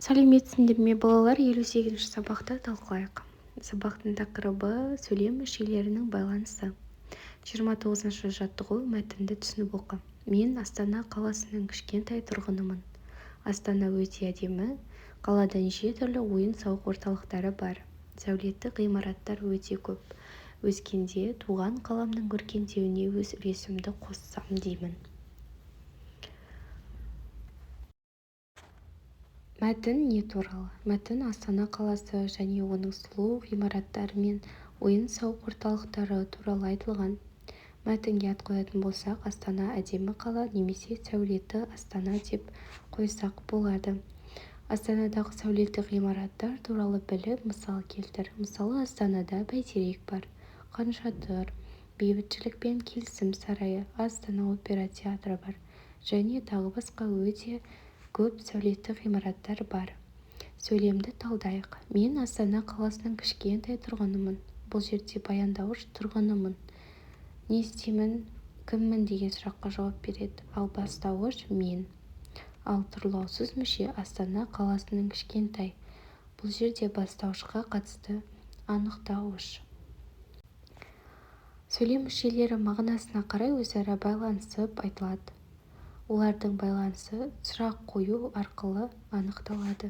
сәлеметсіңдер ме балалар? 58-ші сабақты талқылайық. Сабақтың тақырыбы сөйлем мүшелерінің байланысы. 29-ші жаттығу. Мәтінді түсініп оқы. Мен Астана қаласының кішкентай тұрғынымын. Астана өте әдемі. Қалада неше түрлі ойын-сауық орталықтары бар. Сәулетті ғимараттар өте көп. Өскенде туған қаламның өркендеуіне өз үлесімді қоссам деймін. Мәтін не туралы? Мәтін Астана қаласы және оның сұлу ғимараттары мен ойын-сауық орталықтары туралы айтылған. Мәтінге ат қоятын болсақ, Астана әдемі қала немесе сәулетті Астана деп қойсақ болады. Астанадағы сәулетті ғимараттар туралы біліп, мысал келтір. Мысалы, Астанада бәйтерек бар, Хан Шатыр, Бейбітшілік пен келісім сарайы, Астана опера театры бар және тағы басқа өте көп сәулетті ғимараттар бар. Сөйлемді талдайық. Мен Астана қаласының кішкентай тұрғынымын. Бұл жерде баяндауыш тұрғынымын. Не істеймін, кіммін деген сұраққа жауап береді. Ал бастауыш мен. Ал тұрлаусыз мүше Астана қаласының кішкентай. Бұл жерде бастауышқа қатысты анықтауыш. Сөйлем мүшелері мағынасына қарай өзара байланысып айтылады. Олардың байланысы сұрақ қою арқылы анықталады.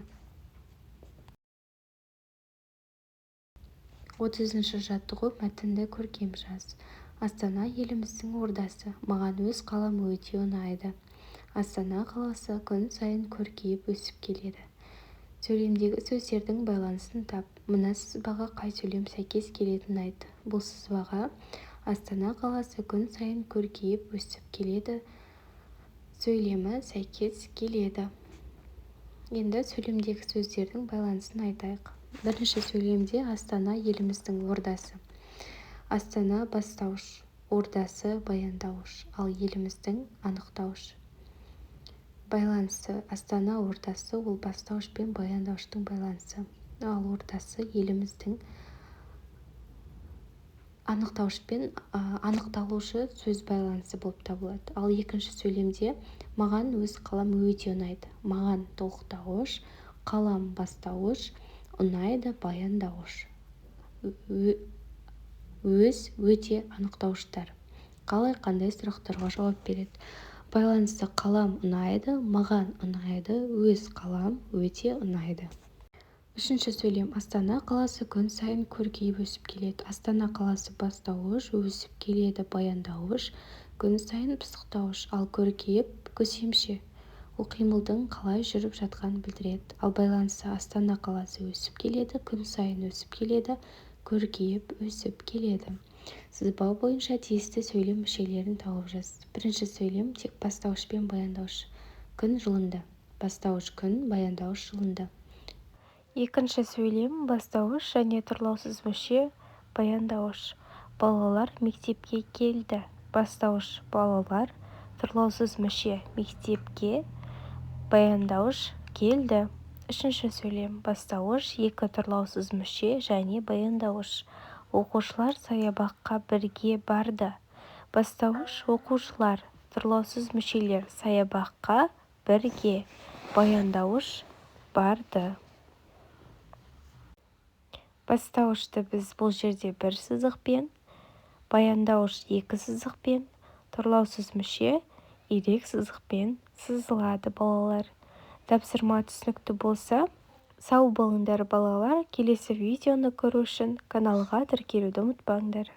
30-ші жаттығу. Мәтінді көркем жаз. Астана еліміздің ордасы. Маған өз қалам өте ұнайды. Астана қаласы күн сайын көркейіп өсіп келеді. Сөйлемдегі сөздердің байланысын тап. Мына сызбаға қай сөйлем сәйкес келетінін айт. Бұл сызбаға Астана қаласы күн сайын көркейіп өсіп келеді сөйлемі сәйкес келеді. Енді сөйлемдегі сөздердің байланысын айтайық. Бірінші сөйлемде Астана еліміздің ордасы. Астана бастауыш, ордасы баяндауыш, ал еліміздің анықтауыш. Байланысы. Астана ордасы ол бастауыш пен баяндауыштың байланысы. Ал ордасы еліміздің анықтауышпен анықталушы сөз байланысы болып табылады. Ал екінші сөйлемде маған өз қалам өте ұнайды. Маған толықтауыш, қалам бастауыш, ұнайды баяндауыш. Өз өте анықтауыштар. Қандай сұрақтарға жауап береді? Байланысы қалам ұнайды, маған ұнайды, өз қалам өте ұнайды. Үшінші сөйлем. Астана қаласы күн сайын көркейіп өсіп келеді. Астана қаласы бастауыш, өсіп келеді баяндауыш, күн сайын пысықтауыш, ал көркейіп көсемше. Ол қимылдың қалай жүріп жатқанын білдіреді. Ал байланысы. Астана қаласы өсіп келеді, күн сайын өсіп келеді, көркейіп өсіп келеді. Сызба бойынша тиісті сөйлем мүшелерін тауып жаз. Бірінші сөйлем тек бастауыш пен баяндауыш. Күн жылынды. Бастауыш күн, баяндауыш жылынды. Екінші сөйлем бастауыш және тұрлаусыз мүше баяндауыш. Балалар мектепке келді. Бастауыш балалар, тұрлаусыз мүше мектепке, баяндауыш келді. Үшінші сөйлем бастауыш екі тұрлаусыз мүше және баяндауыш. Оқушылар саябаққа бірге барды. Бастауыш оқушылар, тұрлаусыз мүшелер саябаққа бірге, баяндауыш барды. Бастауышты біз бұл жерде бір сызықпен, баяндауыш екі сызықпен, тұрлаусыз мүше ирек сызықпен сызылады балалар. Тапсырма түсінікті болса, сау болыңдар балалар. Келесі видеоны көру үшін каналға тіркелуді ұмытпаңдар.